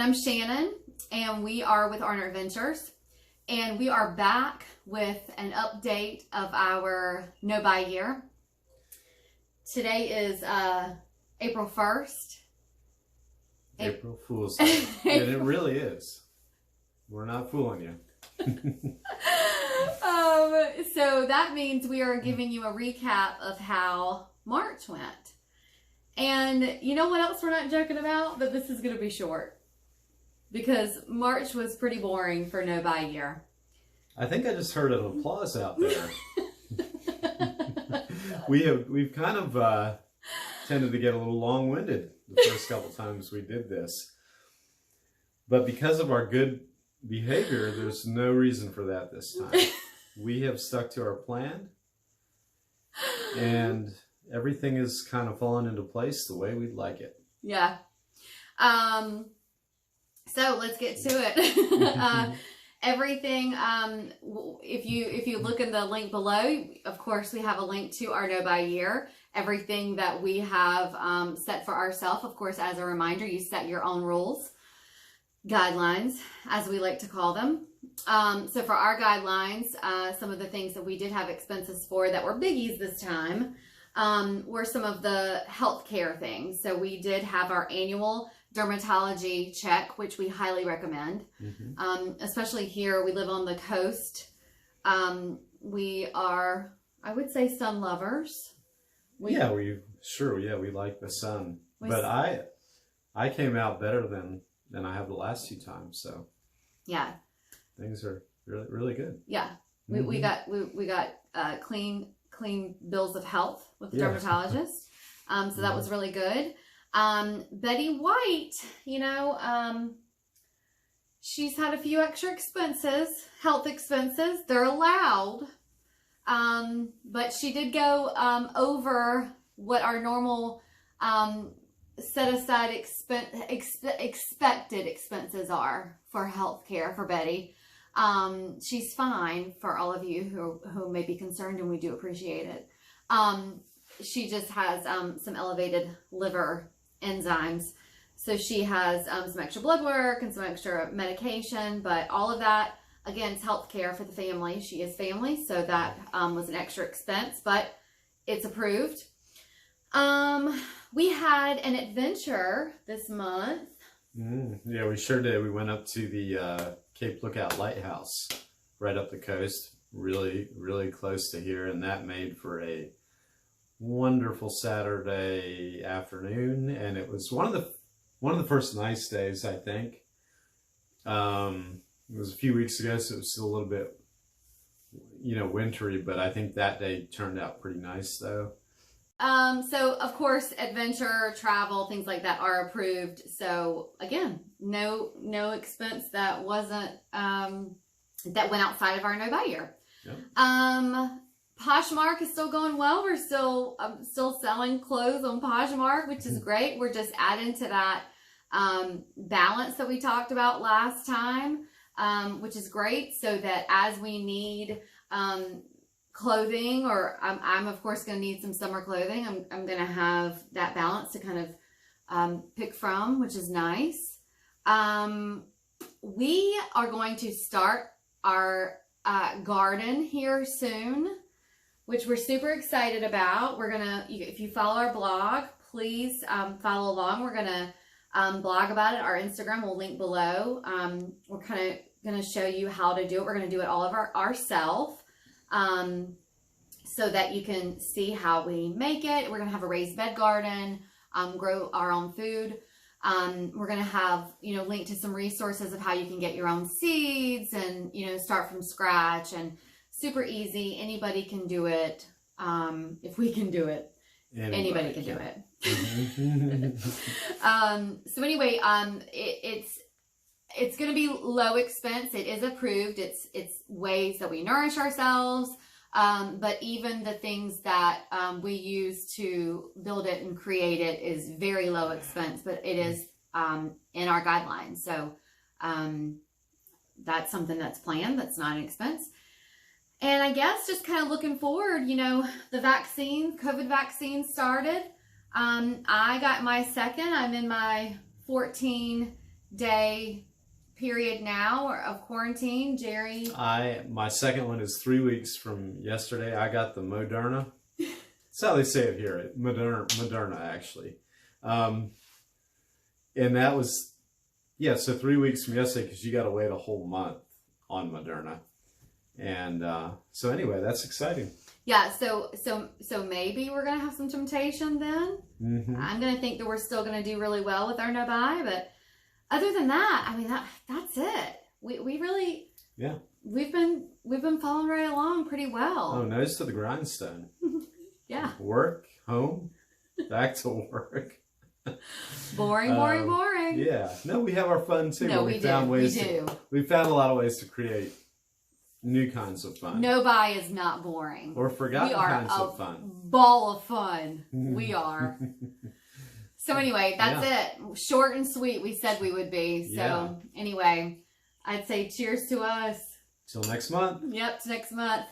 I'm Shannon, and we are with Arner Adventures, and we are back with an update of our no-buy year. Today is April 1st. April Fool's Day. And it really is. We're not fooling you. So that means we are giving you a recap of how March went. And you know what else we're not joking about? That this is going to be short. Because March was pretty boring for no-buy year. I think I just heard an applause out there. We've kind of tended to get a little long-winded the first couple times we did this. But because of our good behavior, there's no reason for that this time. We have stuck to our plan, and everything is kind of fallen into place the way we'd like it. Yeah. So let's get to it. Everything, if you look in the link below, of course, we have a link to our no-buy year. Everything that we have set for ourselves, of course, as a reminder, you set your own rules, guidelines, as we like to call them. So for our guidelines, some of the things that we did have expenses for that were biggies this time were some of the healthcare things. So we did have our annual dermatology check, which we highly recommend. Especially here, we live on the coast. We are, I would say, sun lovers. We like the sun. But I came out better than I have the last two times, so yeah, things are really, really good. Yeah, we got clean bills of health with the dermatologist. So that was really good. Betty White, she's had a few extra expenses, health expenses. They're allowed. But she did go over what our normal set aside expected expenses are for health care for Betty. She's fine for all of you who may be concerned, and we do appreciate it. She just has some elevated liver enzymes. So she has some extra blood work and some extra medication, but all of that, again, is health care for the family. She is family, so that was an extra expense, but it's approved. We had an adventure this month. Yeah, we sure did. We went up to the Cape Lookout Lighthouse right up the coast, really, really close to here, and that made for a wonderful Saturday afternoon, and it was one of the first nice days, I think. It was a few weeks ago, so it was still a little bit, wintry, but I think that day turned out pretty nice, though. So of course, adventure, travel, things like that are approved. So again, no expense that wasn't, that went outside of our no-buy year. Yep. Poshmark is still going well. We're still selling clothes on Poshmark, which is great. We're just adding to that balance that we talked about last time, which is great, so that as we need clothing, or I'm of course going to need some summer clothing, I'm going to have that balance to kind of pick from, which is nice. We are going to start our garden here soon, which we're super excited about. We're gonna, if you follow our blog, please follow along. We're gonna blog about it. Our Instagram will link below. We're kind of gonna show you how to do it. We're gonna do it all of ourselves, so that you can see how we make it. We're gonna have a raised bed garden, grow our own food. We're gonna have, link to some resources of how you can get your own seeds and, start from scratch, and super easy. Anybody can do it. If we can do it, anybody can do it. So anyway, it's going to be low expense. It is approved. It's ways that we nourish ourselves. But even the things that we use to build it and create it is very low expense, but it is in our guidelines. So that's something that's planned. That's not an expense. And I guess just kind of looking forward, the COVID vaccine started. I got my second. I'm in my 14 day period now of quarantine, Jerry? My second one is 3 weeks from yesterday. I got the Moderna. That's how they say it here. Moderna actually. And that was, yeah, so 3 weeks from yesterday, because you got to wait a whole month on Moderna. And so anyway, that's exciting. Yeah, so maybe we're gonna have some temptation then. Mm-hmm. I'm gonna think that we're still gonna do really well with our no buy, but other than that, I mean that's it. We really, yeah, we've been following right along pretty well. Oh, nose to the grindstone. Yeah. Work, home, back to work. Boring. Yeah. No, we have our fun too. No, we found ways. We do. We found a lot of ways to create new kinds of fun. No buy is not boring. Or forgotten kinds of fun. Ball of fun. We are. So anyway, that's it. Short and sweet. We said we would be. So anyway, I'd say cheers to us. Till next month. Yep, next month.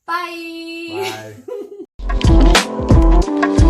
Bye. Bye.